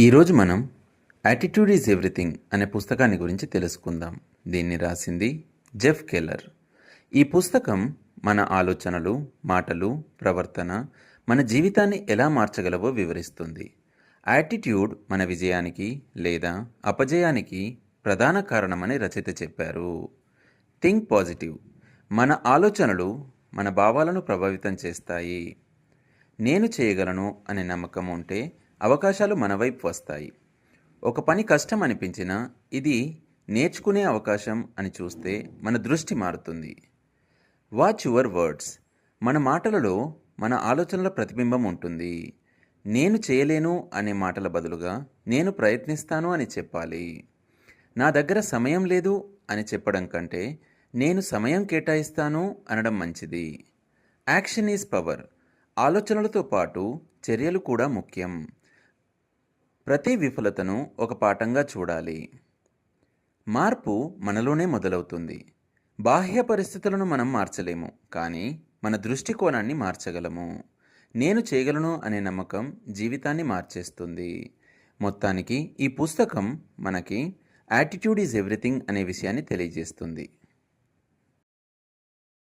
ఈరోజు మనం attitude is everything అనే పుస్తకాన్ని గురించి తెలుసుకుందాం. దీన్ని రాసింది జెఫ్ కెల్లర్. ఈ పుస్తకం మన ఆలోచనలు, మాటలు, ప్రవర్తన మన జీవితాన్ని ఎలా మార్చగలవో వివరిస్తుంది. యాటిట్యూడ్ మన విజయానికి లేదా అపజయానికి ప్రధాన కారణమని రచయిత చెప్పారు. Think positive. మన ఆలోచనలు మన భావాలను ప్రభావితం చేస్తాయి. నేను చేయగలను అనే నమ్మకం ఉంటే అవకాశాలు మన వైపు వస్తాయి. ఒక పని కష్టం అనిపించినా ఇది నేర్చుకునే అవకాశం అని చూస్తే మన దృష్టి మారుతుంది. Watch your words. మన మాటలలో మన ఆలోచనల ప్రతిబింబం ఉంటుంది. నేను చేయలేను అనే మాటల బదులుగా నేను ప్రయత్నిస్తాను అని చెప్పాలి. నా దగ్గర సమయం లేదు అని చెప్పడం కంటే నేను సమయం కేటాయిస్తాను అనడం మంచిది. Action is power. ఆలోచనలతో పాటు చర్యలు కూడా ముఖ్యం. ప్రతి విఫలతను ఒక పాఠంగా చూడాలి. మార్పు మనలోనే మొదలవుతుంది. బాహ్య పరిస్థితులను మనం మార్చలేము, కానీ మన దృష్టికోణాన్ని మార్చగలము. నేను చేయగలను అనే నమ్మకం జీవితాన్ని మార్చేస్తుంది. మొత్తానికి ఈ పుస్తకం మనకి యాటిట్యూడ్ ఈజ్ ఎవ్రీథింగ్ అనే విషయాన్ని తెలియజేస్తుంది.